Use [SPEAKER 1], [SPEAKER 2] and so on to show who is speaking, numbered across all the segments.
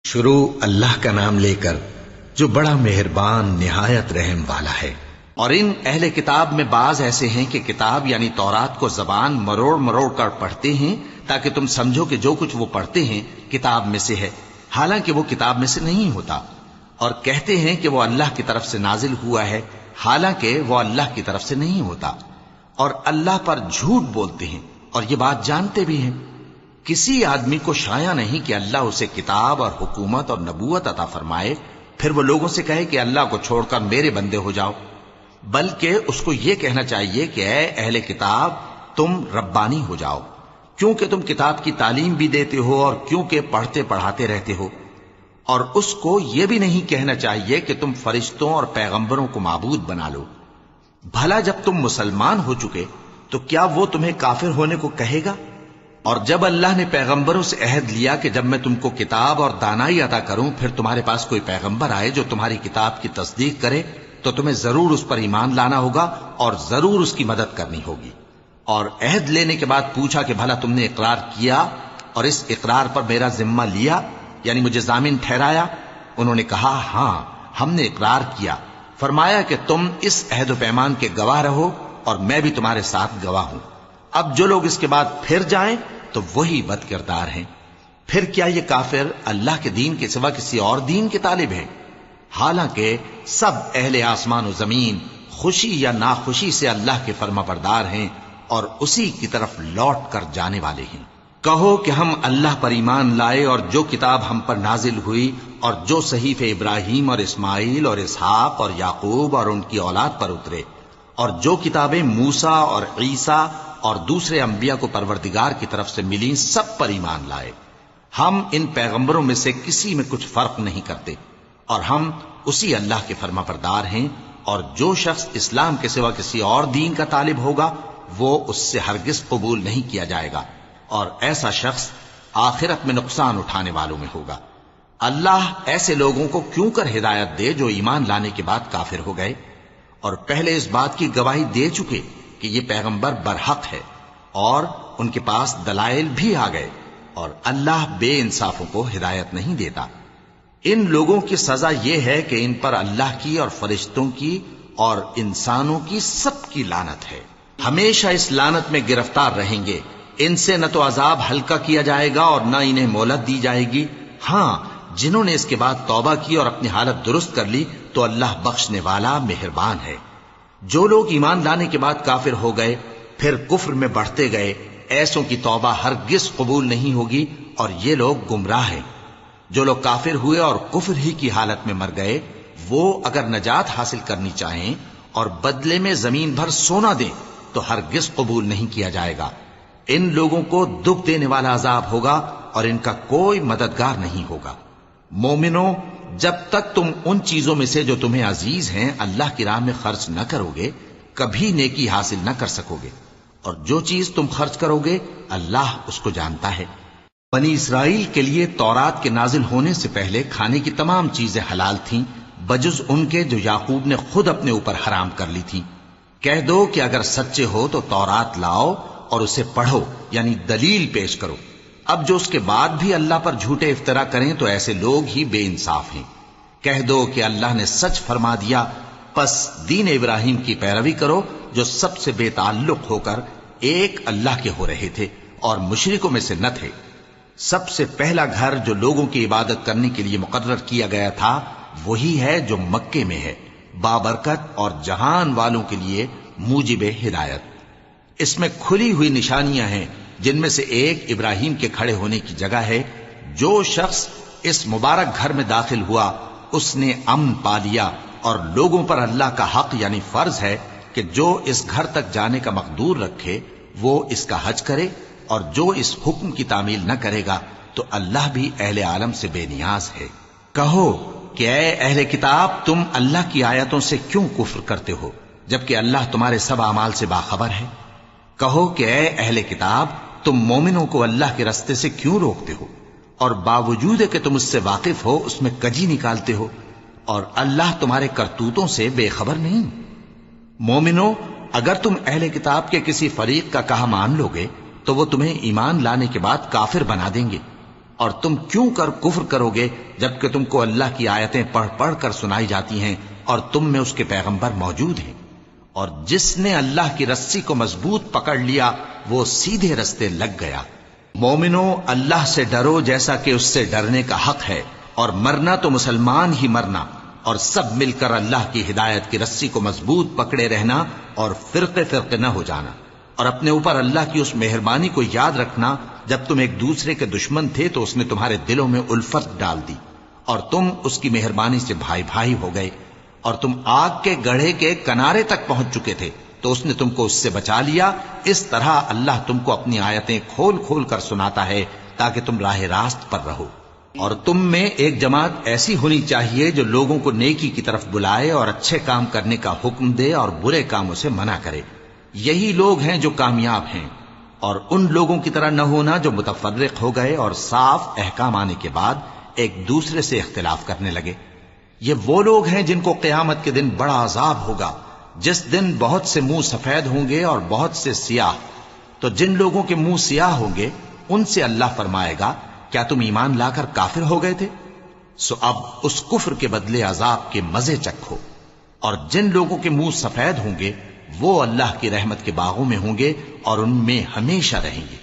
[SPEAKER 1] شروع اللہ کا نام لے کر جو بڑا مہربان نہایت رحم والا ہے۔
[SPEAKER 2] اور ان اہل کتاب میں بعض ایسے ہیں کہ کتاب یعنی تورات کو زبان مروڑ مروڑ کر پڑھتے ہیں تاکہ تم سمجھو کہ جو کچھ وہ پڑھتے ہیں کتاب میں سے ہے، حالانکہ وہ کتاب میں سے نہیں ہوتا، اور کہتے ہیں کہ وہ اللہ کی طرف سے نازل ہوا ہے، حالانکہ وہ اللہ کی طرف سے نہیں ہوتا، اور اللہ پر جھوٹ بولتے ہیں اور یہ بات جانتے بھی ہیں۔ کسی آدمی کو شایع نہیں کہ اللہ اسے کتاب اور حکومت اور نبوت عطا فرمائے پھر وہ لوگوں سے کہے کہ اللہ کو چھوڑ کر میرے بندے ہو جاؤ، بلکہ اس کو یہ کہنا چاہیے کہ اے اہل کتاب تم ربانی ہو جاؤ، کیونکہ تم کتاب کی تعلیم بھی دیتے ہو اور کیونکہ پڑھتے پڑھاتے رہتے ہو۔ اور اس کو یہ بھی نہیں کہنا چاہیے کہ تم فرشتوں اور پیغمبروں کو معبود بنا لو۔ بھلا جب تم مسلمان ہو چکے تو کیا وہ تمہیں کافر ہونے کو کہے گا؟ اور جب اللہ نے پیغمبروں سے عہد لیا کہ جب میں تم کو کتاب اور دانائی عطا کروں پھر تمہارے پاس کوئی پیغمبر آئے جو تمہاری کتاب کی تصدیق کرے تو تمہیں ضرور اس پر ایمان لانا ہوگا اور ضرور اس کی مدد کرنی ہوگی۔ اور عہد لینے کے بعد پوچھا کہ بھلا تم نے اقرار کیا اور اس اقرار پر میرا ذمہ لیا، یعنی مجھے ضامن ٹھہرایا؟ انہوں نے کہا ہاں ہم نے اقرار کیا۔ فرمایا کہ تم اس عہد و پیمان کے گواہ رہو اور میں بھی تمہارے ساتھ گواہ ہوں۔ اب جو لوگ اس کے بعد پھر جائیں تو وہی بد کردار ہیں۔ پھر کیا یہ کافر اللہ کے دین کے سوا کسی اور دین کے طالب ہیں؟ حالانکہ سب اہل آسمان و زمین خوشی یا ناخوشی سے اللہ کے فرما بردار ہیں اور اسی کی طرف لوٹ کر جانے والے ہیں۔ کہو کہ ہم اللہ پر ایمان لائے اور جو کتاب ہم پر نازل ہوئی اور جو صحیفے ابراہیم اور اسماعیل اور اسحاق اور یعقوب اور ان کی اولاد پر اترے اور جو کتابیں موسیٰ اور عیسیٰ اور دوسرے انبیاء کو پروردگار کی طرف سے ملیں سب پر ایمان لائے۔ ہم ان پیغمبروں میں سے کسی میں کچھ فرق نہیں کرتے اور ہم اسی اللہ کے فرما بردار ہیں، اور جو شخص اسلام کے سوا کسی اور دین کا طالب ہوگا وہ اس سے ہرگز قبول نہیں کیا جائے گا، اور ایسا شخص آخرت میں نقصان اٹھانے والوں میں ہوگا۔ اللہ ایسے لوگوں کو کیوں کر ہدایت دے جو ایمان لانے کے بعد کافر ہو گئے اور پہلے اس بات کی گواہی دے چکے کہ یہ پیغمبر برحق ہے اور ان کے پاس دلائل بھی آ گئے، اور اللہ بے انصافوں کو ہدایت نہیں دیتا۔ ان لوگوں کی سزا یہ ہے کہ ان پر اللہ کی اور فرشتوں کی اور انسانوں کی سب کی لعنت ہے، ہمیشہ اس لعنت میں گرفتار رہیں گے۔ ان سے نہ تو عذاب ہلکا کیا جائے گا اور نہ انہیں مہلت دی جائے گی۔ ہاں جنہوں نے اس کے بعد توبہ کی اور اپنی حالت درست کر لی تو اللہ بخشنے والا مہربان ہے۔ جو لوگ ایمان لانے کے بعد کافر ہو گئے پھر کفر میں بڑھتے گئے ایسوں کی توبہ ہرگز قبول نہیں ہوگی اور یہ لوگ گمراہ ہیں۔ جو لوگ کافر ہوئے اور کفر ہی کی حالت میں مر گئے وہ اگر نجات حاصل کرنی چاہیں اور بدلے میں زمین بھر سونا دیں تو ہرگز قبول نہیں کیا جائے گا۔ ان لوگوں کو دکھ دینے والا عذاب ہوگا اور ان کا کوئی مددگار نہیں ہوگا۔ مومنوں، جب تک تم ان چیزوں میں سے جو تمہیں عزیز ہیں اللہ کی راہ میں خرچ نہ کرو گے کبھی نیکی حاصل نہ کر سکو گے، اور جو چیز تم خرچ کرو گے اللہ اس کو جانتا ہے۔ بنی اسرائیل کے لیے تورات کے نازل ہونے سے پہلے کھانے کی تمام چیزیں حلال تھیں بجز ان کے جو یعقوب نے خود اپنے اوپر حرام کر لی تھی۔ کہہ دو کہ اگر سچے ہو تو تورات لاؤ اور اسے پڑھو، یعنی دلیل پیش کرو۔ اب جو اس کے بعد بھی اللہ پر جھوٹے افطرا کریں تو ایسے لوگ ہی بے انصاف ہیں۔ کہہ دو کہ اللہ نے سچ فرما دیا، پس دین ابراہیم کی پیروی کرو جو سب سے بے تعلق ہو کر ایک اللہ کے ہو رہے تھے اور مشرکوں میں سے نہ تھے۔ سب سے پہلا گھر جو لوگوں کی عبادت کرنے کے لیے مقرر کیا گیا تھا وہی ہے جو مکے میں ہے، بابرکت اور جہان والوں کے لیے موجب ہدایت۔ اس میں کھلی ہوئی نشانیاں ہیں جن میں سے ایک ابراہیم کے کھڑے ہونے کی جگہ ہے۔ جو شخص اس مبارک گھر میں داخل ہوا اس نے امن پا لیا، اور لوگوں پر اللہ کا حق یعنی فرض ہے کہ جو اس گھر تک جانے کا مقدور رکھے وہ اس کا حج کرے، اور جو اس حکم کی تعمیل نہ کرے گا تو اللہ بھی اہل عالم سے بے نیاز ہے۔ کہو کہ اے اہل کتاب تم اللہ کی آیتوں سے کیوں کفر کرتے ہو جبکہ اللہ تمہارے سب اعمال سے باخبر ہے؟ کہو کہ اے اہل کتاب تم مومنوں کو اللہ کے رستے سے کیوں روکتے ہو اور باوجود کہ تم اس سے واقف ہو اس میں کجی نکالتے ہو، اور اللہ تمہارے کرتوتوں سے بے خبر نہیں؟ مومنوں، اگر تم اہل کتاب کے کسی فریق کا کہا مان لو گے تو وہ تمہیں ایمان لانے کے بعد کافر بنا دیں گے، اور تم کیوں کر کفر کرو گے جبکہ تم کو اللہ کی آیتیں پڑھ پڑھ کر سنائی جاتی ہیں اور تم میں اس کے پیغمبر موجود ہیں؟ اور جس نے اللہ کی رسی کو مضبوط پکڑ لیا وہ سیدھے رستے لگ گیا۔ مومنو، اللہ سے ڈرو جیسا کہ اس سے ڈرنے کا حق ہے، اور مرنا تو مسلمان ہی مرنا، اور سب مل کر اللہ کی ہدایت کی رسی کو مضبوط پکڑے رہنا اور فرقے فرقے نہ ہو جانا، اور اپنے اوپر اللہ کی اس مہربانی کو یاد رکھنا جب تم ایک دوسرے کے دشمن تھے تو اس نے تمہارے دلوں میں الفت ڈال دی اور تم اس کی مہربانی سے بھائی بھائی ہو گئے، اور تم آگ کے گڑھے کے کنارے تک پہنچ چکے تھے تو اس نے تم کو اس سے بچا لیا۔ اس طرح اللہ تم کو اپنی آیتیں کھول کھول کر سناتا ہے تاکہ تم راہ راست پر رہو۔ اور تم میں ایک جماعت ایسی ہونی چاہیے جو لوگوں کو نیکی کی طرف بلائے اور اچھے کام کرنے کا حکم دے اور برے کاموں سے منع کرے۔ یہی لوگ ہیں جو کامیاب ہیں، اور ان لوگوں کی طرح نہ ہونا جو متفرق ہو گئے اور صاف احکام آنے کے بعد ایک دوسرے سے اختلاف کرنے لگے۔ یہ وہ لوگ ہیں جن کو قیامت کے دن بڑا عذاب ہوگا، جس دن بہت سے منہ سفید ہوں گے اور بہت سے سیاہ۔ تو جن لوگوں کے منہ سیاہ ہوں گے ان سے اللہ فرمائے گا، کیا تم ایمان لا کر کافر ہو گئے تھے؟ سو اب اس کفر کے بدلے عذاب کے مزے چکھو۔ اور جن لوگوں کے منہ سفید ہوں گے وہ اللہ کی رحمت کے باغوں میں ہوں گے اور ان میں ہمیشہ رہیں گے۔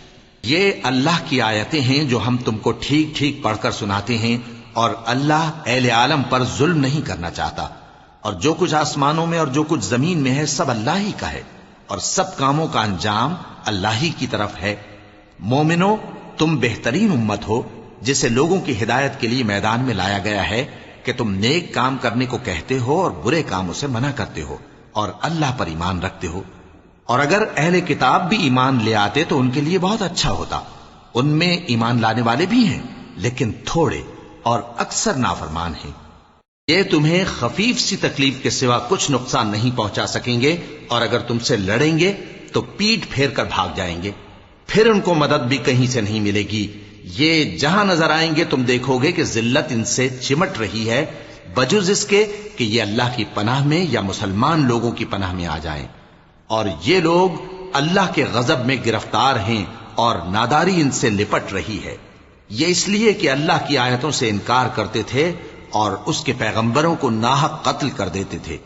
[SPEAKER 2] یہ اللہ کی آیتیں ہیں جو ہم تم کو ٹھیک ٹھیک پڑھ کر سناتے ہیں، اور اللہ اہل عالم پر ظلم نہیں کرنا چاہتا، اور جو کچھ آسمانوں میں اور جو کچھ زمین میں ہے سب اللہ ہی کا ہے، اور سب کاموں کا انجام اللہ ہی کی طرف ہے۔ مومنو، تم بہترین امت ہو جسے لوگوں کی ہدایت کے لیے میدان میں لایا گیا ہے کہ تم نیک کام کرنے کو کہتے ہو اور برے کاموں سے منع کرتے ہو اور اللہ پر ایمان رکھتے ہو۔ اور اگر اہل کتاب بھی ایمان لے آتے تو ان کے لیے بہت اچھا ہوتا، ان میں ایمان لانے والے بھی ہیں لیکن تھوڑے اور اکثر نافرمان ہیں۔ یہ تمہیں خفیف سی تکلیف کے سوا کچھ نقصان نہیں پہنچا سکیں گے، اور اگر تم سے لڑیں گے تو پیٹ پھیر کر بھاگ جائیں گے، پھر ان کو مدد بھی کہیں سے نہیں ملے گی۔ یہ جہاں نظر آئیں گے تم دیکھو گے کہ ذلت ان سے چمٹ رہی ہے، بجز اس کے کہ یہ اللہ کی پناہ میں یا مسلمان لوگوں کی پناہ میں آ جائیں۔ اور یہ لوگ اللہ کے غضب میں گرفتار ہیں اور ناداری ان سے لپٹ رہی ہے۔ یہ اس لیے کہ اللہ کی آیتوں سے انکار کرتے تھے اور اس کے پیغمبروں کو ناحق قتل کر دیتے تھے۔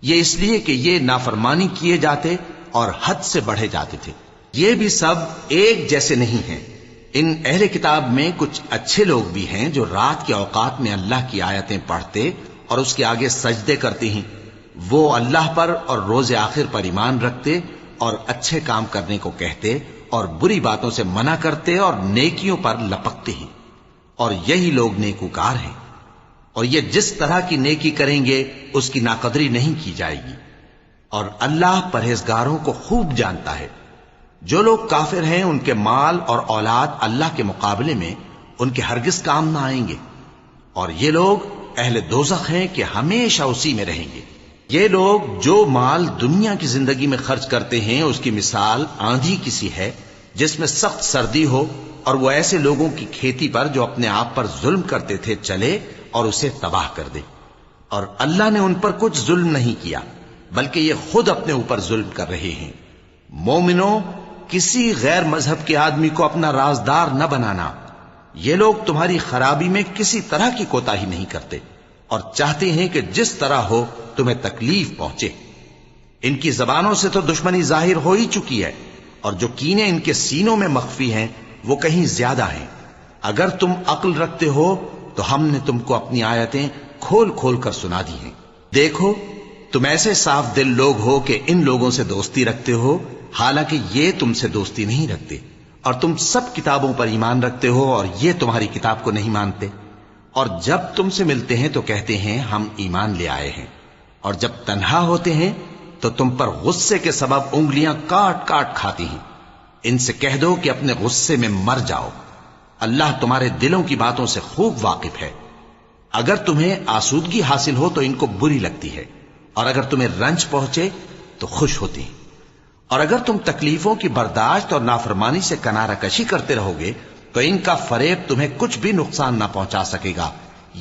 [SPEAKER 2] یہ اس لیے کہ یہ نافرمانی کیے جاتے اور حد سے بڑھے جاتے تھے۔ یہ بھی سب ایک جیسے نہیں ہیں۔ ان اہل کتاب میں کچھ اچھے لوگ بھی ہیں جو رات کے اوقات میں اللہ کی آیتیں پڑھتے اور اس کے آگے سجدے کرتے ہیں۔ وہ اللہ پر اور روز آخر پر ایمان رکھتے اور اچھے کام کرنے کو کہتے اور بری باتوں سے منع کرتے اور نیکیوں پر لپکتے ہیں، اور یہی لوگ نیکوکار ہیں۔ اور یہ جس طرح کی نیکی کریں گے اس کی ناقدری نہیں کی جائے گی، اور اللہ پرہیزگاروں کو خوب جانتا ہے۔ جو لوگ کافر ہیں ان کے مال اور اولاد اللہ کے مقابلے میں ان کے ہرگز کام نہ آئیں گے، اور یہ لوگ اہل دوزخ ہیں کہ ہمیشہ اسی میں رہیں گے۔ یہ لوگ جو مال دنیا کی زندگی میں خرچ کرتے ہیں اس کی مثال آندھی کی سی ہے جس میں سخت سردی ہو، اور وہ ایسے لوگوں کی کھیتی پر جو اپنے آپ پر ظلم کرتے تھے چلے اور اسے تباہ کر دے۔ اور اللہ نے ان پر کچھ ظلم نہیں کیا بلکہ یہ خود اپنے اوپر ظلم کر رہے ہیں۔ مومنو، کسی غیر مذہب کے آدمی کو اپنا رازدار نہ بنانا۔ یہ لوگ تمہاری خرابی میں کسی طرح کی کوتاہی نہیں کرتے اور چاہتے ہیں کہ جس طرح ہو تمہیں تکلیف پہنچے۔ ان کی زبانوں سے تو دشمنی ظاہر ہو ہی چکی ہے، اور جو کینے ان کے سینوں میں مخفی ہیں وہ کہیں زیادہ ہیں۔ اگر تم عقل رکھتے ہو تو ہم نے تم کو اپنی آیتیں کھول کھول کر سنا دی ہیں۔ دیکھو، تم ایسے صاف دل لوگ ہو کہ ان لوگوں سے دوستی رکھتے ہو حالانکہ یہ تم سے دوستی نہیں رکھتے، اور تم سب کتابوں پر ایمان رکھتے ہو اور یہ تمہاری کتاب کو نہیں مانتے، اور جب تم سے ملتے ہیں تو کہتے ہیں ہم ایمان لے آئے ہیں، اور جب تنہا ہوتے ہیں تو تم پر غصے کے سبب انگلیاں کاٹ کاٹ کھاتی ہیں۔ ان سے کہہ دو کہ اپنے غصے میں مر جاؤ، اللہ تمہارے دلوں کی باتوں سے خوب واقف ہے۔ اگر تمہیں آسودگی حاصل ہو تو ان کو بری لگتی ہے، اور اگر تمہیں رنج پہنچے تو خوش ہوتی ہیں۔ اور اگر تم تکلیفوں کی برداشت اور نافرمانی سے کنارہ کشی کرتے رہو گے تو ان کا فریب تمہیں کچھ بھی نقصان نہ پہنچا سکے گا۔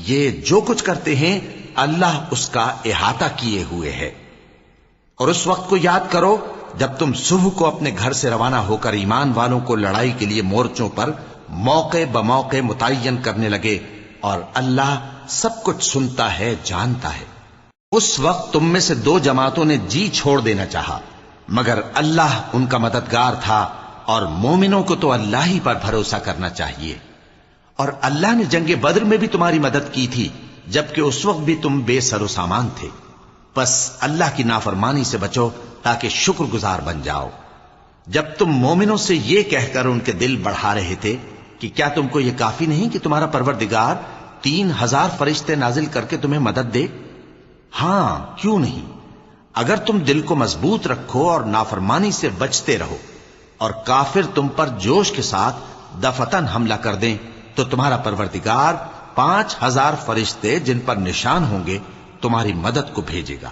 [SPEAKER 2] یہ جو کچھ کرتے ہیں اللہ اس کا احاطہ کیے ہوئے ہے۔ اور اس وقت کو یاد کرو جب تم صبح کو اپنے گھر سے روانہ ہو کر ایمان والوں کو لڑائی کے لیے مورچوں پر موقع بموقع متعین کرنے لگے، اور اللہ سب کچھ سنتا ہے، جانتا ہے۔ اس وقت تم میں سے دو جماعتوں نے جی چھوڑ دینا چاہا، مگر اللہ ان کا مددگار تھا، اور مومنوں کو تو اللہ ہی پر بھروسہ کرنا چاہیے۔ اور اللہ نے جنگ بدر میں بھی تمہاری مدد کی تھی، جبکہ اس وقت بھی تم بے سر و سامان تھے۔ بس اللہ کی نافرمانی سے بچو تاکہ شکر گزار بن جاؤ۔ جب تم مومنوں سے یہ کہہ کر ان کے دل بڑھا رہے تھے کہ کیا تم کو یہ کافی نہیں کہ تمہارا پروردگار 3000 فرشتے نازل کر کے تمہیں مدد دے؟ ہاں، کیوں نہیں؟ اگر تم دل کو مضبوط رکھو اور نافرمانی سے بچتے رہو، اور کافر تم پر جوش کے ساتھ دفتن حملہ کر دیں، تو تمہارا پروردگار 5000 فرشتے جن پر نشان ہوں گے تمہاری مدد کو بھیجے گا۔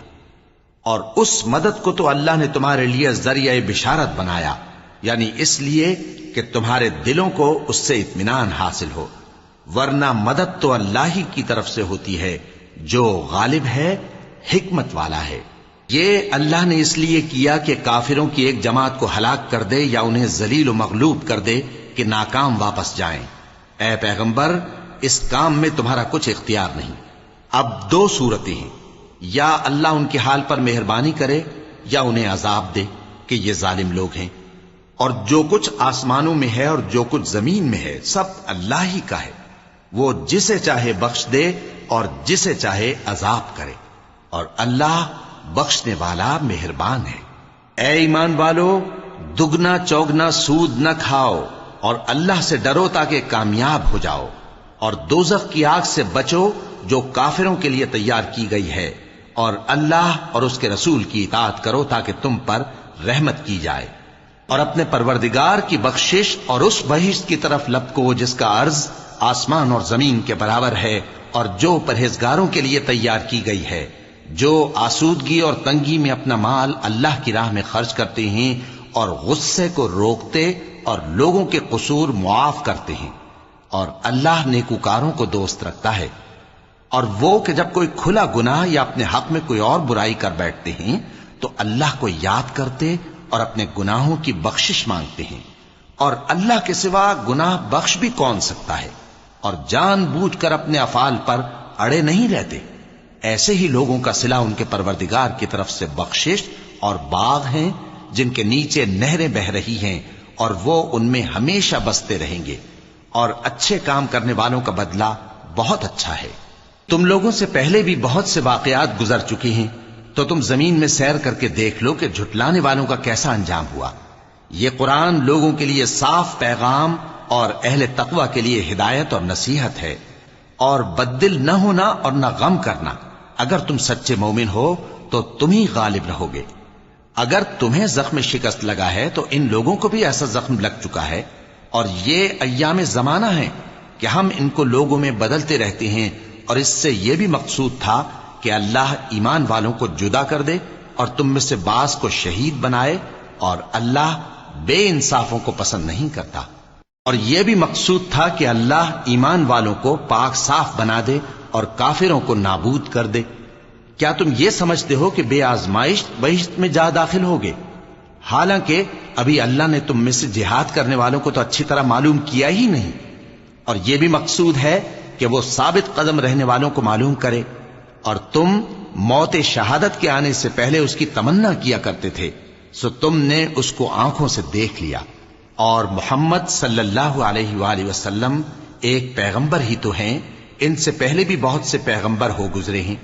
[SPEAKER 2] اور اس مدد کو تو اللہ نے تمہارے لیے ذریعہ بشارت بنایا، یعنی اس لیے کہ تمہارے دلوں کو اس سے اطمینان حاصل ہو، ورنہ مدد تو اللہ ہی کی طرف سے ہوتی ہے جو غالب ہے، حکمت والا ہے۔ یہ اللہ نے اس لیے کیا کہ کافروں کی ایک جماعت کو ہلاک کر دے یا انہیں ذلیل و مغلوب کر دے کہ ناکام واپس جائیں۔ اے پیغمبر، اس کام میں تمہارا کچھ اختیار نہیں۔ اب دو صورتیں ہیں، یا اللہ ان کے حال پر مہربانی کرے یا انہیں عذاب دے کہ یہ ظالم لوگ ہیں۔ اور جو کچھ آسمانوں میں ہے اور جو کچھ زمین میں ہے سب اللہ ہی کا ہے، وہ جسے چاہے بخش دے اور جسے چاہے عذاب کرے، اور اللہ بخشنے والا مہربان ہے۔ اے ایمان والو، دگنا چوگنا سود نہ کھاؤ، اور اللہ سے ڈرو تاکہ کامیاب ہو جاؤ، اور دوزخ کی آگ سے بچو جو کافروں کے لیے تیار کی گئی ہے، اور اللہ اور اس کے رسول کی اطاعت کرو تاکہ تم پر رحمت کی جائے، اور اپنے پروردگار کی بخشش اور اس بہشت کی طرف لپکو جس کا عرض آسمان اور زمین کے برابر ہے، اور جو پرہیزگاروں کے لیے تیار کی گئی ہے، جو آسودگی اور تنگی میں اپنا مال اللہ کی راہ میں خرچ کرتے ہیں، اور غصے کو روکتے اور لوگوں کے قصور معاف کرتے ہیں، اور اللہ نیکوکاروں کو دوست رکھتا ہے۔ اور وہ کہ جب کوئی کھلا گناہ یا اپنے حق میں کوئی اور برائی کر بیٹھتے ہیں تو اللہ کو یاد کرتے اور اپنے گناہوں کی بخشش مانگتے ہیں، اور اللہ کے سوا گناہ بخش بھی کون سکتا ہے، اور جان بوجھ کر اپنے افعال پر اڑے نہیں رہتے۔ ایسے ہی لوگوں کا صلہ ان کے پروردگار کی طرف سے بخشش اور باغ ہیں جن کے نیچے نہریں بہ رہی ہیں، اور وہ ان میں ہمیشہ بستے رہیں گے، اور اچھے کام کرنے والوں کا بدلہ بہت اچھا ہے۔ تم لوگوں سے پہلے بھی بہت سے واقعات گزر چکے ہیں، تو تم زمین میں سیر کر کے دیکھ لو کہ جھٹلانے والوں کا کیسا انجام ہوا۔ یہ قرآن لوگوں کے لیے صاف پیغام اور اہل تقوی کے لیے ہدایت اور نصیحت ہے، اور بددل نہ ہونا اور نہ غم کرنا۔ اگر تم سچے مومن ہو تو تم ہی غالب رہو گے۔ اگر تمہیں زخم شکست لگا ہے تو ان لوگوں کو بھی ایسا زخم لگ چکا ہے، اور یہ ایام زمانہ ہیں کہ ہم ان کو لوگوں میں بدلتے رہتے ہیں، اور اس سے یہ بھی مقصود تھا کہ اللہ ایمان والوں کو جدا کر دے اور تم میں سے بعض کو شہید بنائے، اور اللہ بے انصافوں کو پسند نہیں کرتا۔ اور یہ بھی مقصود تھا کہ اللہ ایمان والوں کو پاک صاف بنا دے اور کافروں کو نابود کر دے۔ کیا تم یہ سمجھتے ہو کہ بے آزمائش بہشت میں جا داخل ہوگے؟ حالانکہ ابھی اللہ نے تم میں سے جہاد کرنے والوں کو تو اچھی طرح معلوم کیا ہی نہیں۔ اور یہ بھی مقصود ہے کہ وہ ثابت قدم رہنے والوں کو معلوم کرے، اور تم موت شہادت کے آنے سے پہلے اس کی تمنا کیا کرتے تھے، سو تم نے اس کو آنکھوں سے دیکھ لیا۔ اور محمد صلی اللہ علیہ وآلہ وسلم ایک پیغمبر ہی تو ہیں، ان سے پہلے بھی بہت سے پیغمبر ہو گزرے ہیں۔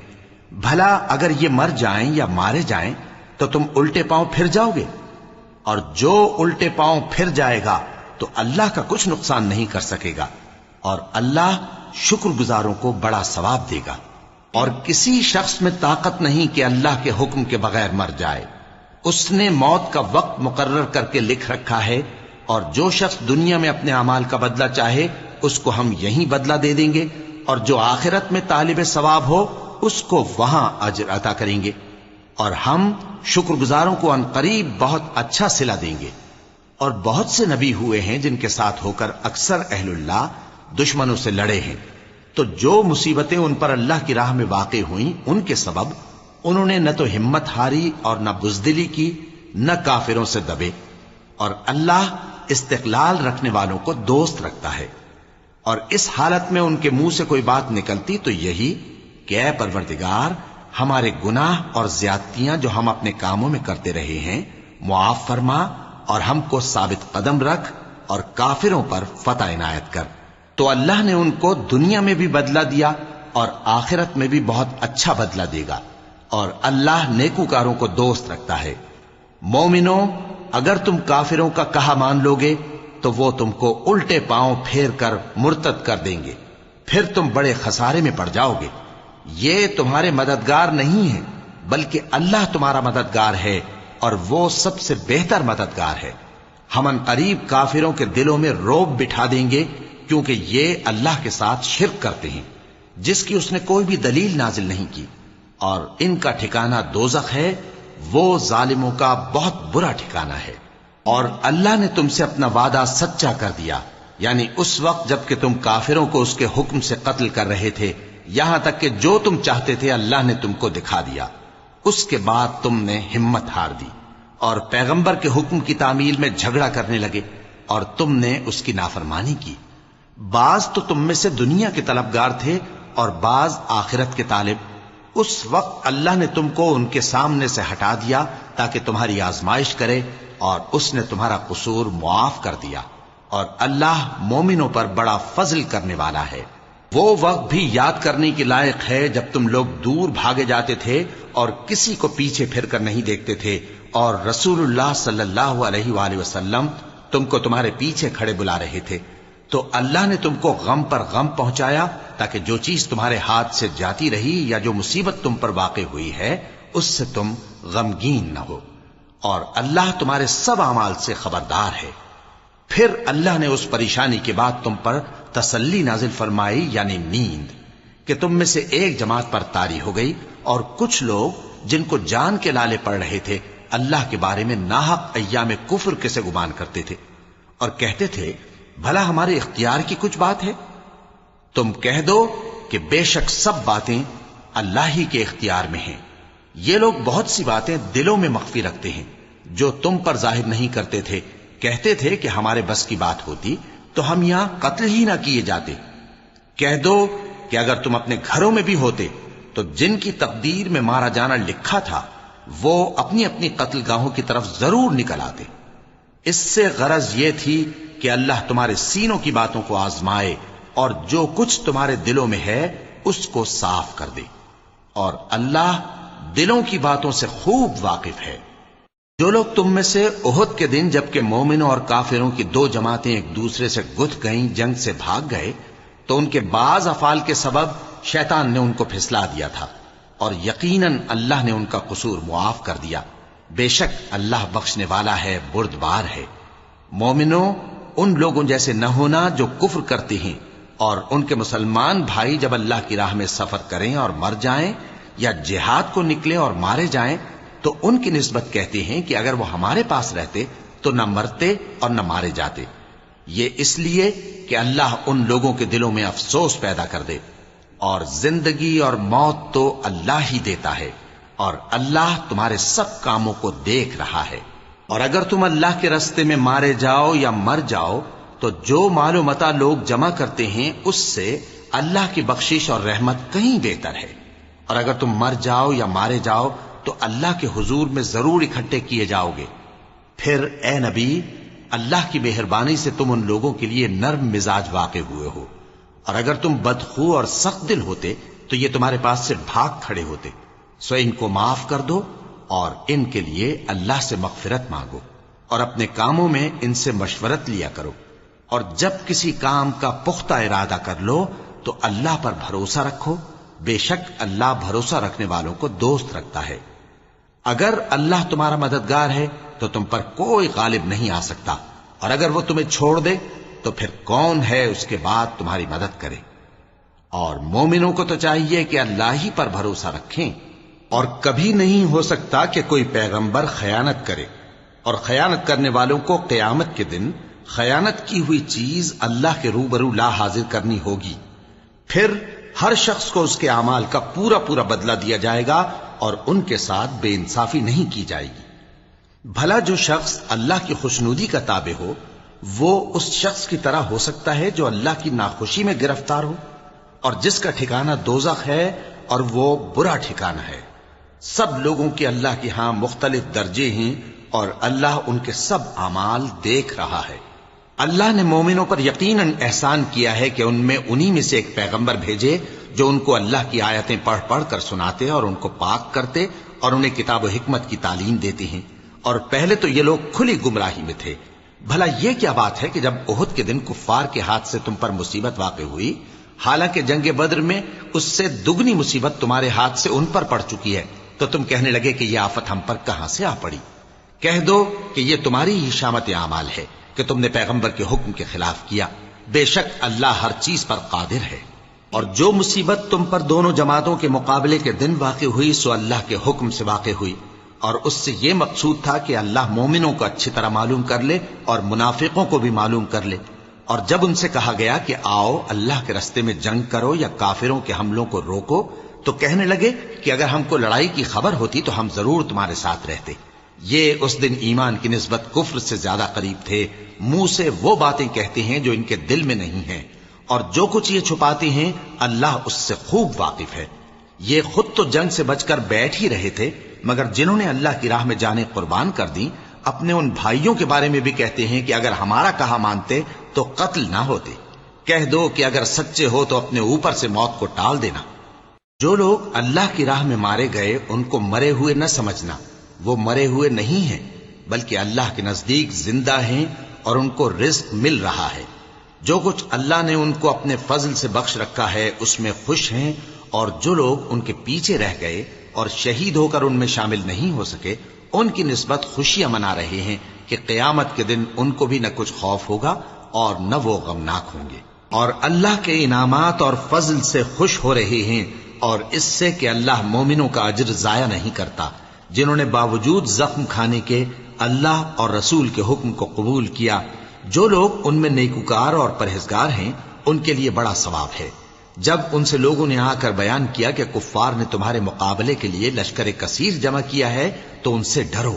[SPEAKER 2] بھلا اگر یہ مر جائیں یا مارے جائیں تو تم الٹے پاؤں پھر جاؤ گے؟ اور جو الٹے پاؤں پھر جائے گا تو اللہ کا کچھ نقصان نہیں کر سکے گا، اور اللہ شکر گزاروں کو بڑا ثواب دے گا۔ اور کسی شخص میں طاقت نہیں کہ اللہ کے حکم کے بغیر مر جائے۔ اس نے موت کا وقت مقرر کر کے لکھ رکھا ہے، اور جو شخص دنیا میں اپنے اعمال کا بدلہ چاہے اس کو ہم یہیں بدلہ دے دیں گے، اور جو آخرت میں طالب ثواب ہو اس کو وہاں اجر عطا کریں گے، اور ہم شکر گزاروں کو عنقریب بہت اچھا صلہ دیں گے۔ اور بہت سے نبی ہوئے ہیں جن کے ساتھ ہو کر اکثر اہل اللہ دشمنوں سے لڑے ہیں، تو جو مصیبتیں ان پر اللہ کی راہ میں واقع ہوئیں ان کے سبب انہوں نے نہ تو ہمت ہاری اور نہ بزدلی کی، نہ کافروں سے دبے، اور اللہ استقلال رکھنے والوں کو دوست رکھتا ہے، اور اس حالت میں ان کے منہ سے کوئی بات نکلتی تو یہی کہ اے پروردگار، ہمارے گناہ اور زیادتیاں جو ہم اپنے کاموں میں کرتے رہے ہیں معاف فرما، اور ہم کو ثابت قدم رکھ اور کافروں پر فتح عنایت کر۔ تو اللہ نے ان کو دنیا میں بھی بدلہ دیا اور آخرت میں بھی بہت اچھا بدلہ دے گا، اور اللہ نیکوکاروں کو دوست رکھتا ہے۔ مومنو، اگر تم کافروں کا کہا مان لوگے تو وہ تم کو الٹے پاؤں پھیر کر مرتد کر دیں گے، پھر تم بڑے خسارے میں پڑ جاؤ گے۔ یہ تمہارے مددگار نہیں ہیں بلکہ اللہ تمہارا مددگار ہے، اور وہ سب سے بہتر مددگار ہے۔ ہم ان قریب کافروں کے دلوں میں رعب بٹھا دیں گے، کیونکہ یہ اللہ کے ساتھ شرک کرتے ہیں جس کی اس نے کوئی بھی دلیل نازل نہیں کی، اور ان کا ٹھکانہ دوزخ ہے، وہ ظالموں کا بہت برا ٹھکانہ ہے۔ اور اللہ نے تم سے اپنا وعدہ سچا کر دیا، یعنی اس وقت جب کہ تم کافروں کو اس کے حکم سے قتل کر رہے تھے، یہاں تک کہ جو تم چاہتے تھے اللہ نے تم کو دکھا دیا۔ اس کے بعد تم نے ہمت ہار دی اور پیغمبر کے حکم کی تعمیل میں جھگڑا کرنے لگے، اور تم نے اس کی نافرمانی کی۔ بعض تو تم میں سے دنیا کے طلبگار تھے اور بعض آخرت کے طالب۔ اس وقت اللہ نے تم کو ان کے سامنے سے ہٹا دیا تاکہ تمہاری آزمائش کرے، اور اس نے تمہارا قصور معاف کر دیا، اور اللہ مومنوں پر بڑا فضل کرنے والا ہے۔ وہ وقت بھی یاد کرنے کے لائق ہے جب تم لوگ دور بھاگے جاتے تھے اور کسی کو پیچھے پھر کر نہیں دیکھتے تھے، اور رسول اللہ صلی اللہ علیہ وآلہ وسلم تم کو تمہارے پیچھے کھڑے بلا رہے تھے، تو اللہ نے تم کو غم پر غم پہنچایا تاکہ جو چیز تمہارے ہاتھ سے جاتی رہی یا جو مصیبت تم پر واقع ہوئی ہے اس سے تم غمگین نہ ہو، اور اللہ تمہارے سب اعمال سے خبردار ہے۔ پھر اللہ نے اس پریشانی کے بعد تم پر تسلی نازل فرمائی، یعنی نیند، کہ تم میں سے ایک جماعت پر طاری ہو گئی، اور کچھ لوگ جن کو جان کے لالے پڑ رہے تھے اللہ کے بارے میں ناحق ایام کفر کے سے گمان کرتے تھے، اور کہتے تھے بھلا ہمارے اختیار کی کچھ بات ہے؟ تم کہہ دو کہ بے شک سب باتیں اللہ ہی کے اختیار میں ہیں۔ یہ لوگ بہت سی باتیں دلوں میں مخفی رکھتے ہیں جو تم پر ظاہر نہیں کرتے تھے۔ کہتے تھے کہ ہمارے بس کی بات ہوتی تو ہم یہاں قتل ہی نہ کیے جاتے۔ کہہ دو کہ اگر تم اپنے گھروں میں بھی ہوتے تو جن کی تقدیر میں مارا جانا لکھا تھا وہ اپنی اپنی قتل گاہوں کی طرف ضرور نکل آتے۔ اس سے غرض یہ تھی کہ اللہ تمہارے سینوں کی باتوں کو آزمائے اور جو کچھ تمہارے دلوں میں ہے اس کو صاف کر دے، اور اللہ دلوں کی باتوں سے خوب واقف ہے۔ جو لوگ تم میں سے احد کے دن جبکہ مومنوں اور کافروں کی دو جماعتیں ایک دوسرے سے گتھ گئیں جنگ سے بھاگ گئے تو ان کے بعض افعال کے سبب شیطان نے ان کو پھسلا دیا تھا، اور یقیناً اللہ نے ان کا قصور معاف کر دیا۔ بے شک اللہ بخشنے والا ہے، بردبار ہے۔ مومنوں، ان لوگوں جیسے نہ ہونا جو کفر کرتے ہیں، اور ان کے مسلمان بھائی جب اللہ کی راہ میں سفر کریں اور مر جائیں یا جہاد کو نکلیں اور مارے جائیں تو ان کی نسبت کہتے ہیں کہ اگر وہ ہمارے پاس رہتے تو نہ مرتے اور نہ مارے جاتے۔ یہ اس لیے کہ اللہ ان لوگوں کے دلوں میں افسوس پیدا کر دے، اور زندگی اور موت تو اللہ ہی دیتا ہے، اور اللہ تمہارے سب کاموں کو دیکھ رہا ہے۔ اور اگر تم اللہ کے راستے میں مارے جاؤ یا مر جاؤ تو جو مال و متاع لوگ جمع کرتے ہیں اس سے اللہ کی بخشش اور رحمت کہیں بہتر ہے، اور اگر تم مر جاؤ یا مارے جاؤ تو اللہ کے حضور میں ضرور اکٹھے کیے جاؤ گے۔ پھر اے نبی، اللہ کی مہربانی سے تم ان لوگوں کے لیے نرم مزاج واقع ہوئے ہو، اور اگر تم بدخو اور سخت دل ہوتے تو یہ تمہارے پاس سے بھاگ کھڑے ہوتے۔ سو ان کو معاف کر دو اور ان کے لیے اللہ سے مغفرت مانگو، اور اپنے کاموں میں ان سے مشورت لیا کرو، اور جب کسی کام کا پختہ ارادہ کر لو تو اللہ پر بھروسہ رکھو، بے شک اللہ بھروسہ رکھنے والوں کو دوست رکھتا ہے۔ اگر اللہ تمہارا مددگار ہے تو تم پر کوئی غالب نہیں آ سکتا، اور اگر وہ تمہیں چھوڑ دے تو پھر کون ہے اس کے بعد تمہاری مدد کرے۔ اور مومنوں کو تو چاہیے کہ اللہ ہی پر بھروسہ رکھیں، اور کبھی نہیں ہو سکتا کہ کوئی پیغمبر خیانت کرے، اور خیانت کرنے والوں کو قیامت کے دن خیانت کی ہوئی چیز اللہ کے روبرو لا حاضر کرنی ہوگی۔ پھر ہر شخص کو اس کے اعمال کا پورا پورا بدلہ دیا جائے گا، اور ان کے ساتھ بے انصافی نہیں کی جائے گی۔ بھلا جو شخص اللہ کی خوشنودی کا تابع ہو وہ اس شخص کی طرح ہو سکتا ہے جو اللہ کی ناخوشی میں گرفتار ہو اور جس کا ٹھکانہ دوزخ ہے اور وہ برا ٹھکانہ ہے۔ سب لوگوں کے اللہ کے ہاں مختلف درجے ہیں اور اللہ ان کے سب اعمال دیکھ رہا ہے۔ اللہ نے مومنوں پر یقیناً احسان کیا ہے کہ ان میں انہی میں سے ایک پیغمبر بھیجے جو ان کو اللہ کی آیتیں پڑھ پڑھ کر سناتے اور ان کو پاک کرتے اور انہیں کتاب و حکمت کی تعلیم دیتے ہیں، اور پہلے تو یہ لوگ کھلی گمراہی میں تھے۔ بھلا یہ کیا بات ہے کہ جب احد کے دن کفار کے ہاتھ سے تم پر مصیبت واقع ہوئی، حالانکہ جنگ بدر میں اس سے دگنی مصیبت تمہارے ہاتھ سے ان پر پڑ چکی ہے، تو تم کہنے لگے کہ یہ آفت ہم پر کہاں سے آ پڑی؟ کہہ دو کہ یہ تمہاری ہی شامت اعمال ہے کہ تم نے پیغمبر کے حکم کے خلاف کیا، بے شک اللہ ہر چیز پر قادر ہے۔ اور جو مصیبت تم پر دونوں جماعتوں کے مقابلے کے دن واقع ہوئی سو اللہ کے حکم سے واقع ہوئی، اور اس سے یہ مقصود تھا کہ اللہ مومنوں کو اچھی طرح معلوم کر لے اور منافقوں کو بھی معلوم کر لے۔ اور جب ان سے کہا گیا کہ آؤ اللہ کے رستے میں جنگ کرو یا کافروں کے حملوں کو روکو، تو کہنے لگے کہ اگر ہم کو لڑائی کی خبر ہوتی تو ہم ضرور تمہارے ساتھ رہتے۔ یہ اس دن ایمان کی نسبت کفر سے زیادہ قریب تھے، منہ سے وہ باتیں کہتے ہیں جو ان کے دل میں نہیں ہیں، اور جو کچھ یہ چھپاتے ہیں اللہ اس سے خوب واقف ہے۔ یہ خود تو جنگ سے بچ کر بیٹھ ہی رہے تھے، مگر جنہوں نے اللہ کی راہ میں جانیں قربان کر دی اپنے ان بھائیوں کے بارے میں بھی کہتے ہیں کہ اگر ہمارا کہا مانتے تو قتل نہ ہوتے۔ کہہ دو کہ اگر سچے ہو تو اپنے اوپر سے موت کو ٹال دینا۔ جو لوگ اللہ کی راہ میں مارے گئے ان کو مرے ہوئے نہ سمجھنا، وہ مرے ہوئے نہیں ہیں بلکہ اللہ کے نزدیک زندہ ہیں اور ان کو رزق مل رہا ہے۔ جو کچھ اللہ نے ان کو اپنے فضل سے بخش رکھا ہے اس میں خوش ہیں، اور جو لوگ ان کے پیچھے رہ گئے اور شہید ہو کر ان میں شامل نہیں ہو سکے ان کی نسبت خوشیاں منا رہے ہیں کہ قیامت کے دن ان کو بھی نہ کچھ خوف ہوگا اور نہ وہ غمناک ہوں گے، اور اللہ کے انعامات اور فضل سے خوش ہو رہے ہیں، اور اس سے کہ اللہ مومنوں کا اجر ضائع نہیں کرتا۔ جنہوں نے باوجود زخم کھانے کے اللہ اور رسول کے حکم کو قبول کیا، جو لوگ ان میں نیکوکار اور پرہیزگار ہیں ان کے لیے بڑا ثواب ہے۔ جب ان سے لوگوں نے آ کر بیان کیا کہ کفار نے تمہارے مقابلے کے لیے لشکر کثیر جمع کیا ہے تو ان سے ڈرو،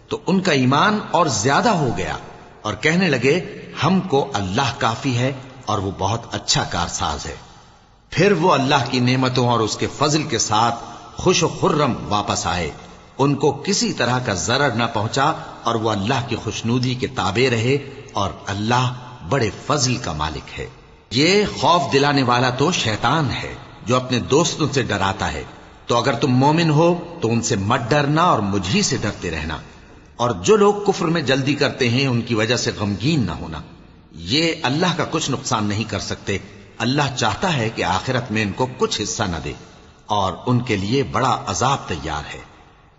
[SPEAKER 2] تو ان کا ایمان اور زیادہ ہو گیا اور کہنے لگے ہم کو اللہ کافی ہے اور وہ بہت اچھا کارساز ہے۔ پھر وہ اللہ کی نعمتوں اور اس کے فضل کے ساتھ خوش و خرم واپس آئے، ان کو کسی طرح کا ضرر نہ پہنچا اور وہ اللہ کی خوشنودی کے تابع رہے، اور اللہ بڑے فضل کا مالک ہے۔ یہ خوف دلانے والا تو شیطان ہے جو اپنے دوستوں سے ڈراتا ہے، تو اگر تم مومن ہو تو ان سے مت ڈرنا اور مجھ ہی سے ڈرتے رہنا، اور جو لوگ کفر میں جلدی کرتے ہیں ان کی وجہ سے غمگین نہ ہونا، یہ اللہ کا کچھ نقصان نہیں کر سکتے۔ اللہ چاہتا ہے کہ آخرت میں ان کو کچھ حصہ نہ دے اور ان کے لیے بڑا عذاب تیار ہے۔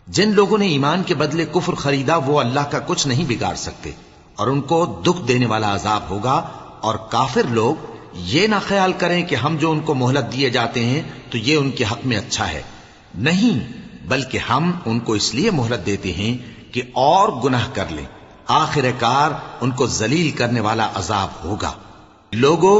[SPEAKER 2] جن لوگوں نے ایمان کے بدلے کفر خریدا وہ اللہ کا کچھ نہیں بگاڑ سکتے، اور ان کو دکھ دینے والا عذاب ہوگا۔ اور کافر لوگ یہ نہ خیال کریں کہ ہم جو ان کو مہلت دیے جاتے ہیں تو یہ ان کے حق میں اچھا ہے، نہیں، بلکہ ہم ان کو اس لیے مہلت دیتے ہیں کہ اور گناہ کر لیں، آخر کار ان کو ذلیل کرنے والا عذاب ہوگا۔ لوگوں،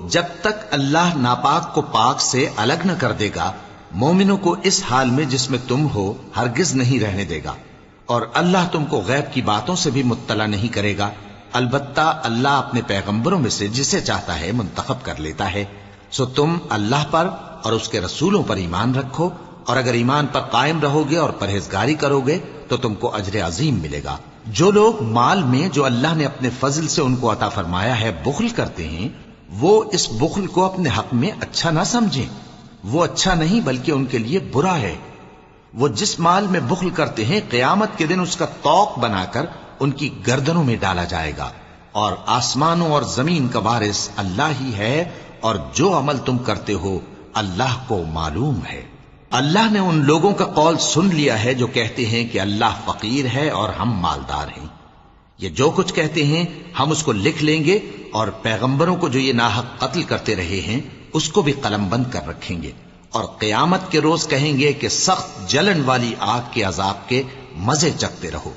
[SPEAKER 2] جب تک اللہ ناپاک کو پاک سے الگ نہ کر دے گا مومنوں کو اس حال میں جس میں تم ہو ہرگز نہیں رہنے دے گا، اور اللہ تم کو غیب کی باتوں سے بھی مطلع نہیں کرے گا۔ البتہ اللہ اپنے پیغمبروں میں سے جسے چاہتا ہے منتخب کر لیتا ہے۔ سو تم اللہ پر اور اس کے رسولوں پر ایمان رکھو، اور اگر ایمان پر قائم رہو گے اور پرہیزگاری کرو گے تو تم کو اجر عظیم ملے گا۔ جو لوگ مال میں جو اللہ نے اپنے فضل سے ان کو عطا فرمایا ہے بخل کرتے ہیں، وہ اس بخل کو اپنے حق میں اچھا نہ سمجھیں، وہ اچھا نہیں بلکہ ان کے لیے برا ہے۔ وہ جس مال میں بخل کرتے ہیں قیامت کے دن اس کا طوق بنا کر ان کی گردنوں میں ڈالا جائے گا، اور آسمانوں اور زمین کا وارث اللہ ہی ہے، اور جو عمل تم کرتے ہو اللہ کو معلوم ہے۔ اللہ نے ان لوگوں کا قول سن لیا ہے جو کہتے ہیں کہ اللہ فقیر ہے اور ہم مالدار ہیں۔ یہ جو کچھ کہتے ہیں ہم اس کو لکھ لیں گے، اور پیغمبروں کو جو یہ ناحق قتل کرتے رہے ہیں اس کو بھی قلم بند کر رکھیں گے، اور قیامت کے روز کہیں گے کہ سخت جلن والی آگ کے عذاب کے مزے چکھتے رہو۔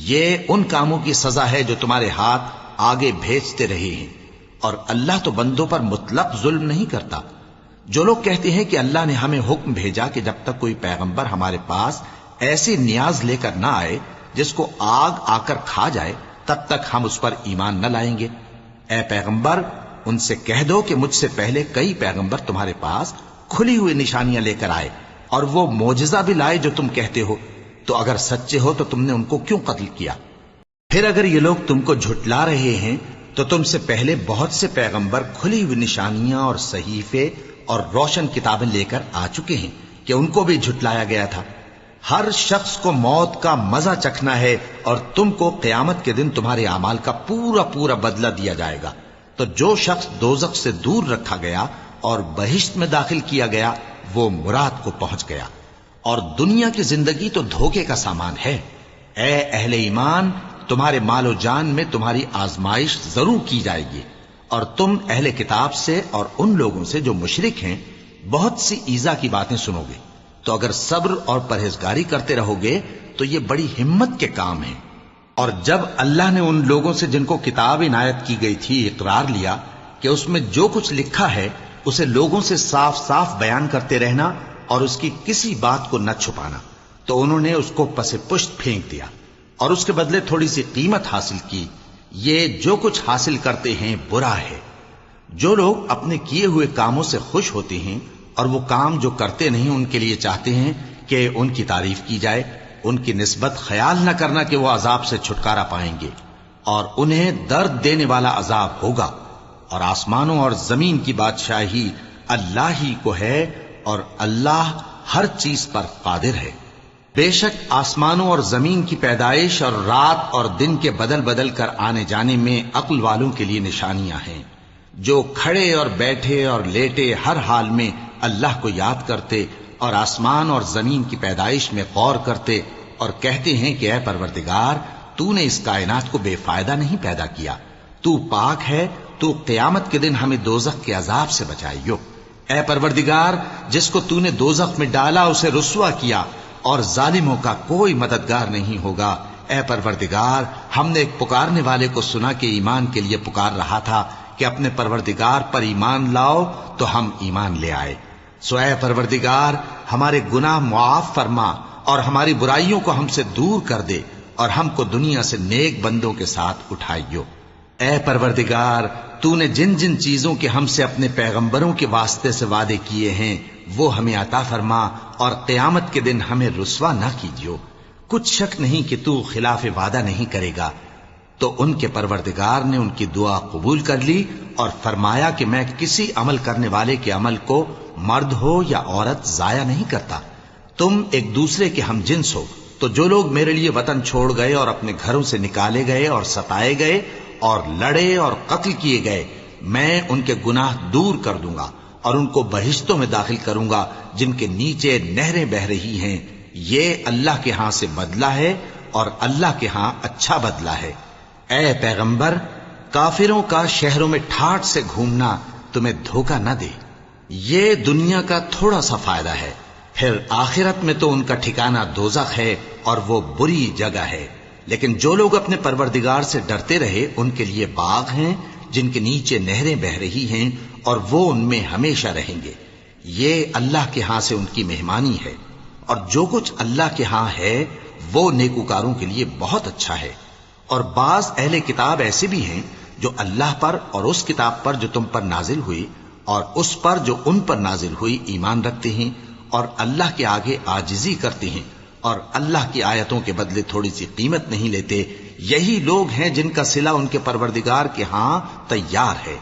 [SPEAKER 2] یہ ان کاموں کی سزا ہے جو تمہارے ہاتھ آگے بھیجتے رہے ہیں، اور اللہ تو بندوں پر مطلق ظلم نہیں کرتا۔ جو لوگ کہتے ہیں کہ اللہ نے ہمیں حکم بھیجا کہ جب تک کوئی پیغمبر ہمارے پاس ایسی نیاز لے کر نہ آئے جس کو آگ آ کر کھا جائے، تب تک ہم اس پر ایمان نہ لائیں گے۔ اے پیغمبر ان سے کہہ دو کہ مجھ سے پہلے کئی پیغمبر تمہارے پاس کھلی ہوئی نشانیاں لے کر آئے اور وہ معجزہ بھی لائے جو تم کہتے ہو، تو اگر سچے ہو تو تم نے ان کو کیوں قتل کیا؟ پھر اگر یہ لوگ تم کو جھٹلا رہے ہیں تو تم سے پہلے بہت سے پیغمبر کھلی ہوئی نشانیاں اور صحیفے اور روشن کتابیں لے کر آ چکے ہیں کہ ان کو بھی جھٹلایا گیا تھا۔ ہر شخص کو موت کا مزہ چکھنا ہے اور تم کو قیامت کے دن تمہارے اعمال کا پورا پورا بدلہ دیا جائے گا۔ تو جو شخص دوزخ سے دور رکھا گیا اور بہشت میں داخل کیا گیا وہ مراد کو پہنچ گیا، اور دنیا کی زندگی تو دھوکے کا سامان ہے۔ اے اہل ایمان، تمہارے مال و جان میں تمہاری آزمائش ضرور کی جائے گی، اور تم اہل کتاب سے اور ان لوگوں سے جو مشرک ہیں بہت سی ایذا کی باتیں سنو گے، تو اگر صبر اور پرہیزگاری کرتے رہو گے تو یہ بڑی ہمت کے کام ہیں۔ اور جب اللہ نے ان لوگوں سے جن کو کتاب عنایت کی گئی تھی اقرار لیا کہ اس میں جو کچھ لکھا ہے اسے لوگوں سے صاف صاف بیان کرتے رہنا اور اس کی کسی بات کو نہ چھپانا، تو انہوں نے اس کو پس پشت پھینک دیا اور اس کے بدلے تھوڑی سی قیمت حاصل کی۔ یہ جو کچھ حاصل کرتے ہیں برا ہے۔ جو لوگ اپنے کیے ہوئے کاموں سے خوش ہوتے ہیں اور وہ کام جو کرتے نہیں ان کے لیے چاہتے ہیں کہ ان کی تعریف کی جائے، ان کی نسبت خیال نہ کرنا کہ وہ عذاب سے چھٹکارا پائیں گے، اور انہیں درد دینے والا عذاب ہوگا۔ اور آسمانوں اور زمین کی بادشاہی اللہ ہی کو ہے، اور اللہ ہر چیز پر قادر ہے۔ بے شک آسمانوں اور زمین کی پیدائش اور رات اور دن کے بدل بدل کر آنے جانے میں عقل والوں کے لیے نشانیاں ہیں، جو کھڑے اور بیٹھے اور لیٹے ہر حال میں اللہ کو یاد کرتے اور آسمان اور زمین کی پیدائش میں غور کرتے اور کہتے ہیں کہ اے پروردگار، تو نے اس کائنات کو بے فائدہ نہیں پیدا کیا، تو پاک ہے، تو قیامت کے دن ہمیں دوزخ کے عذاب سے بچائیو۔ اے پروردگار، جس کو تو نے دوزخ میں ڈالا اسے رسوا کیا، اور ظالموں کا کوئی مددگار نہیں ہوگا۔ اے پروردگار، ہم نے ایک پکارنے والے کو سنا کہ ایمان کے لیے پکار رہا تھا کہ اپنے پروردگار پر ایمان لاؤ، تو ہم ایمان لے آئے۔ سو اے پروردگار، ہمارے گناہ معاف فرما اور ہماری برائیوں کو ہم سے دور کر دے، اور ہم کو دنیا سے نیک بندوں کے ساتھ اٹھائیو۔ اے پروردگار، تو نے جن جن چیزوں کے ہم سے اپنے پیغمبروں کے واسطے سے وعدے کیے ہیں وہ ہمیں عطا فرما، اور قیامت کے دن ہمیں رسوا نہ کیجیو۔ کچھ شک نہیں کہ تو خلاف وعدہ نہیں کرے گا۔ تو ان کے پروردگار نے ان کی دعا قبول کر لی اور فرمایا کہ میں کسی عمل کرنے والے کے عمل کو مرد ہو یا عورت ضائع نہیں کرتا۔ تم ایک دوسرے کے ہم جنس ہو، تو جو لوگ میرے لیے وطن چھوڑ گئے اور اپنے گھروں سے نکالے گئے اور ستائے گئے اور لڑے اور قتل کیے گئے، میں ان کے گناہ دور کر دوں گا اور ان کو بہشتوں میں داخل کروں گا جن کے نیچے نہریں بہ رہی ہیں۔ یہ اللہ کے ہاں سے بدلہ ہے اور اللہ کے ہاں اچھا بدلہ ہے۔ اے پیغمبر، کافروں کا شہروں میں ٹھاٹھ سے گھومنا تمہیں دھوکہ نہ دے۔ یہ دنیا کا تھوڑا سا فائدہ ہے، پھر آخرت میں تو ان کا ٹھکانہ دوزخ ہے اور وہ بری جگہ ہے۔ لیکن جو لوگ اپنے پروردگار سے ڈرتے رہے ان کے لیے باغ ہیں جن کے نیچے نہریں بہ رہی ہیں، اور وہ ان میں ہمیشہ رہیں گے۔ یہ اللہ کے ہاں سے ان کی مہمانی ہے، اور جو کچھ اللہ کے ہاں ہے وہ نیکوکاروں کے لیے بہت اچھا ہے۔ اور بعض اہل کتاب ایسے بھی ہیں جو اللہ پر اور اس کتاب پر جو تم پر نازل ہوئی اور اس پر جو ان پر نازل ہوئی ایمان رکھتے ہیں، اور اللہ کے آگے عاجزی کرتے ہیں، اور اللہ کی آیتوں کے بدلے تھوڑی سی قیمت نہیں لیتے۔ یہی لوگ ہیں جن کا صلہ ان کے پروردگار کے ہاں تیار ہے،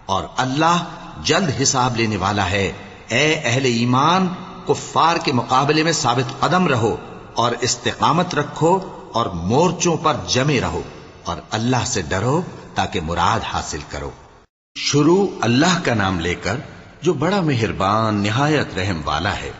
[SPEAKER 2] اور اللہ جلد حساب لینے والا ہے۔ اے اہل ایمان، کفار کے مقابلے میں ثابت قدم رہو اور استقامت رکھو اور مورچوں پر جمے رہو، اور اللہ سے ڈرو تاکہ مراد حاصل کرو۔
[SPEAKER 1] شروع اللہ کا نام لے کر جو بڑا مہربان نہایت رحم والا ہے۔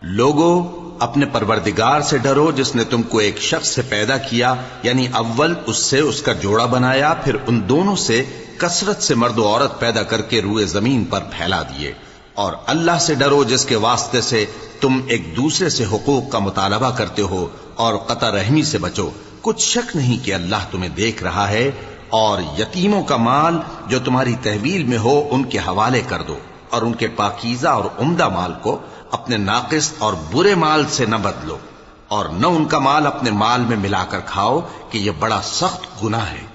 [SPEAKER 1] لوگو، اپنے پروردگار سے ڈرو جس نے تم کو ایک شخص سے پیدا کیا، یعنی اول اس سے اس کا جوڑا بنایا، پھر ان دونوں سے کثرت سے مرد و عورت پیدا کر کے روئے زمین پر پھیلا دیے۔ اور اللہ سے ڈرو جس کے واسطے سے تم ایک دوسرے سے حقوق کا مطالبہ کرتے ہو، اور قطع رحمی سے بچو۔ کچھ شک نہیں کہ اللہ تمہیں دیکھ رہا ہے۔ اور یتیموں کا مال جو تمہاری تحویل میں ہو ان کے حوالے کر دو، اور ان کے پاکیزہ اور عمدہ مال کو اپنے ناقص اور برے مال سے نہ بدلو۔ اور نہ ان کا مال اپنے مال میں ملا کر کھاؤ کہ یہ بڑا سخت گناہ ہے۔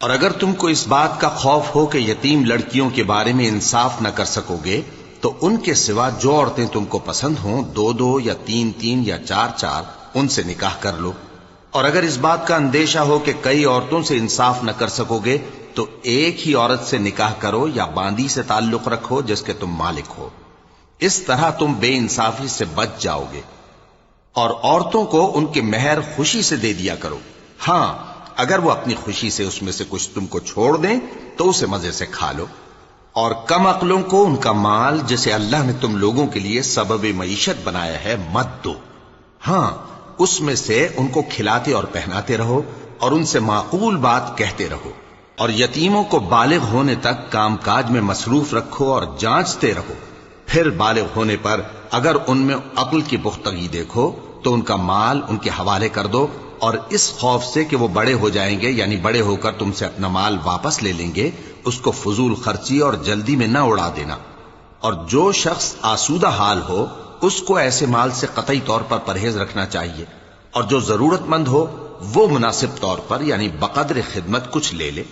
[SPEAKER 1] اور اگر تم کو اس بات کا خوف ہو کہ یتیم لڑکیوں کے بارے میں انصاف نہ کر سکو گے تو ان کے سوا جو عورتیں تم کو پسند ہوں 2 یا 3 یا 4 ان سے نکاح کر لو۔ اور اگر اس بات کا اندیشہ ہو کہ کئی عورتوں سے انصاف نہ کر سکو گے تو ایک ہی عورت سے نکاح کرو یا باندی سے تعلق رکھو جس کے تم مالک ہو، اس طرح تم بے انصافی سے بچ جاؤ گے۔ اور عورتوں کو ان کے مہر خوشی سے دے دیا کرو، ہاں اگر وہ اپنی خوشی سے اس میں سے کچھ تم کو چھوڑ دیں تو اسے مزے سے کھا لو۔ اور کم عقلوں کو ان کا مال جسے اللہ نے تم لوگوں کے لیے سبب معیشت بنایا ہے مت دو، ہاں اس میں سے ان کو کھلاتے اور پہناتے رہو اور ان سے معقول بات کہتے رہو۔ اور یتیموں کو بالغ ہونے تک کام کاج میں مصروف رکھو اور جانچتے رہو، پھر بالغ ہونے پر اگر ان میں عقل کی پختگی دیکھو تو ان کا مال ان کے حوالے کر دو، اور اس خوف سے کہ وہ بڑے ہو جائیں گے یعنی بڑے ہو کر تم سے اپنا مال واپس لے لیں گے، اس کو فضول خرچی اور جلدی میں نہ اڑا دینا۔ اور جو شخص آسودہ حال ہو اس کو ایسے مال سے قطعی طور پر پرہیز رکھنا چاہیے، اور جو ضرورت مند ہو وہ مناسب طور پر یعنی بقدر خدمت کچھ لے لے۔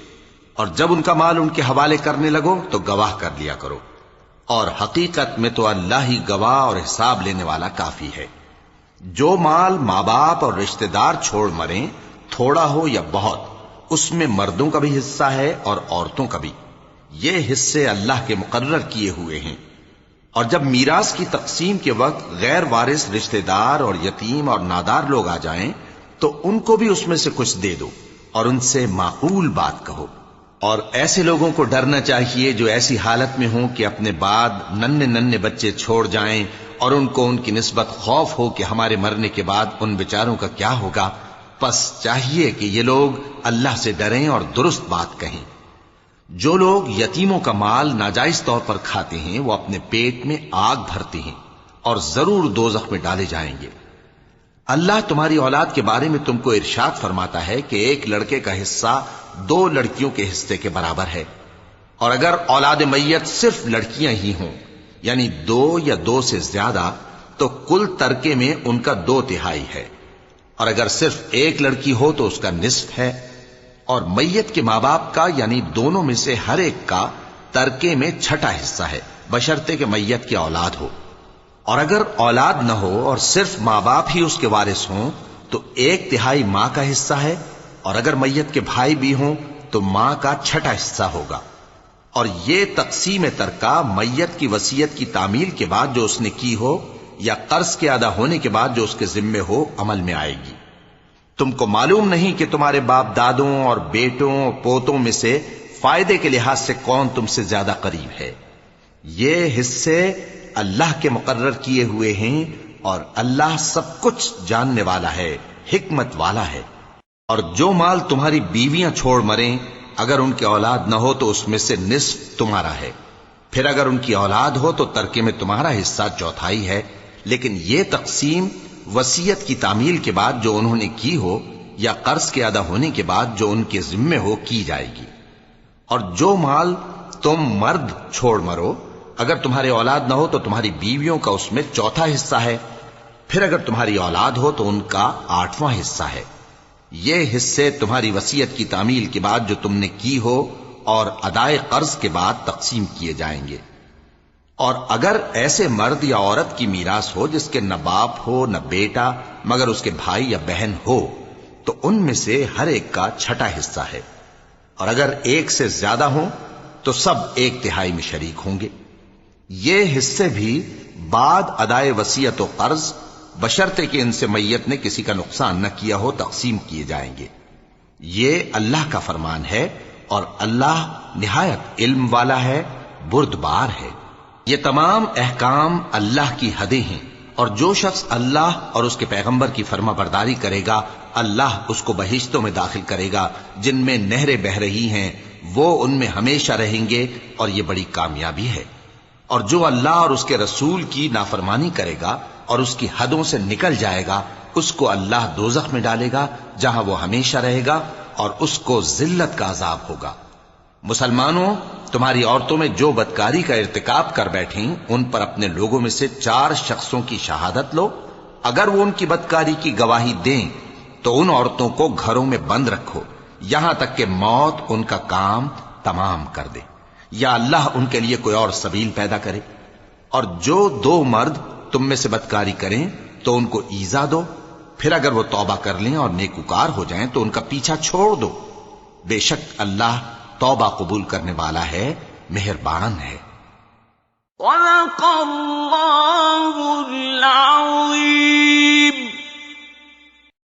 [SPEAKER 1] اور جب ان کا مال ان کے حوالے کرنے لگو تو گواہ کر لیا کرو، اور حقیقت میں تو اللہ ہی گواہ اور حساب لینے والا کافی ہے۔ جو مال ماں باپ اور رشتہ دار چھوڑ مریں، تھوڑا ہو یا بہت، اس میں مردوں کا بھی حصہ ہے اور عورتوں کا بھی، یہ حصے اللہ کے مقرر کیے ہوئے ہیں۔ اور جب میراث کی تقسیم کے وقت غیر وارث رشتہ دار اور یتیم اور نادار لوگ آ جائیں تو ان کو بھی اس میں سے کچھ دے دو اور ان سے معقول بات کہو۔ اور ایسے لوگوں کو ڈرنا چاہیے جو ایسی حالت میں ہوں کہ اپنے بعد ننھے بچے چھوڑ جائیں اور ان کو ان کی نسبت خوف ہو کہ ہمارے مرنے کے بعد ان بیچاروں کا کیا ہوگا۔ پس چاہیے کہ یہ لوگ اللہ سے ڈریں اور درست بات کہیں۔ جو لوگ یتیموں کا مال ناجائز طور پر کھاتے ہیں وہ اپنے پیٹ میں آگ بھرتے ہیں اور ضرور دوزخ میں ڈالے جائیں گے۔ اللہ تمہاری اولاد کے بارے میں تم کو ارشاد فرماتا ہے کہ ایک لڑکے کا حصہ 2 لڑکیوں کے حصے کے برابر ہے، اور اگر اولاد میت صرف لڑکیاں ہی ہوں یعنی 2 یا 2 سے زیادہ تو کل ترکے میں ان کا 2/3 ہے، اور اگر صرف ایک لڑکی ہو تو اس کا نصف ہے، اور میت کے ماں باپ کا یعنی دونوں میں سے ہر ایک کا ترکے میں 6واں حصہ ہے، بشرطے کہ میت کی اولاد ہو۔ اور اگر اولاد نہ ہو اور صرف ماں باپ ہی اس کے وارث ہوں تو 1/3 ماں کا حصہ ہے، اور اگر میت کے بھائی بھی ہوں تو ماں کا 6واں حصہ ہوگا۔ اور یہ تقسیم ترکہ میت کی وصیت کی تعمیل کے بعد جو اس نے کی ہو یا قرض کے ادا ہونے کے بعد جو اس کے ذمے ہو عمل میں آئے گی۔ تم کو معلوم نہیں کہ تمہارے باپ دادوں اور بیٹوں اور پوتوں میں سے فائدے کے لحاظ سے کون تم سے زیادہ قریب ہے۔ یہ حصے اللہ کے مقرر کیے ہوئے ہیں اور اللہ سب کچھ جاننے والا ہے، حکمت والا ہے۔ اور جو مال تمہاری بیویاں چھوڑ مریں اگر ان کی اولاد نہ ہو تو اس میں سے نصف تمہارا ہے، پھر اگر ان کی اولاد ہو تو ترکے میں تمہارا حصہ 1/4 ہے، لیکن یہ تقسیم وصیت کی تعمیل کے بعد جو انہوں نے کی ہو یا قرض کے ادا ہونے کے بعد جو ان کے ذمے ہو کی جائے گی۔ اور جو مال تم مرد چھوڑ مرو اگر تمہاری اولاد نہ ہو تو تمہاری بیویوں کا اس میں 1/4 حصہ ہے، پھر اگر تمہاری اولاد ہو تو ان کا 8واں حصہ ہے۔ یہ حصے تمہاری وصیت کی تعمیل کے بعد جو تم نے کی ہو اور ادائے قرض کے بعد تقسیم کیے جائیں گے۔ اور اگر ایسے مرد یا عورت کی میراث ہو جس کے نہ باپ ہو نہ بیٹا مگر اس کے بھائی یا بہن ہو تو ان میں سے ہر ایک کا 6واں حصہ ہے، اور اگر ایک سے زیادہ ہوں تو سب 1/3 میں شریک ہوں گے۔ یہ حصے بھی بعد ادائے وصیت و قرض بشرطے کہ ان سے میت نے کسی کا نقصان نہ کیا ہو تقسیم کیے جائیں گے۔ یہ اللہ کا فرمان ہے اور اللہ نہایت علم والا ہے، بردبار ہے۔ یہ تمام احکام اللہ کی حدیں ہیں، اور جو شخص اللہ اور اس کے پیغمبر کی فرما برداری کرے گا اللہ اس کو بہشتوں میں داخل کرے گا جن میں نہریں بہ رہی ہیں، وہ ان میں ہمیشہ رہیں گے، اور یہ بڑی کامیابی ہے۔ اور جو اللہ اور اس کے رسول کی نافرمانی کرے گا اور اس کی حدوں سے نکل جائے گا اس کو اللہ دوزخ میں ڈالے گا جہاں وہ ہمیشہ رہے گا، اور اس کو ذلت کا عذاب ہوگا۔ مسلمانوں، تمہاری عورتوں میں جو بدکاری کا ارتکاب کر بیٹھیں ان پر اپنے لوگوں میں سے 4 شخصوں کی شہادت لو، اگر وہ ان کی بدکاری کی گواہی دیں تو ان عورتوں کو گھروں میں بند رکھو یہاں تک کہ موت ان کا کام تمام کر دے یا اللہ ان کے لیے کوئی اور سبیل پیدا کرے. اور جو دو مرد تم میں سے بدکاری کریں تو ان کو ایذا دو، پھر اگر وہ توبہ کر لیں اور نیکوکار ہو جائیں تو ان کا پیچھا چھوڑ دو. بے شک اللہ توبہ قبول کرنے والا ہے، مہربان ہے.
[SPEAKER 3] وَلَقَدْ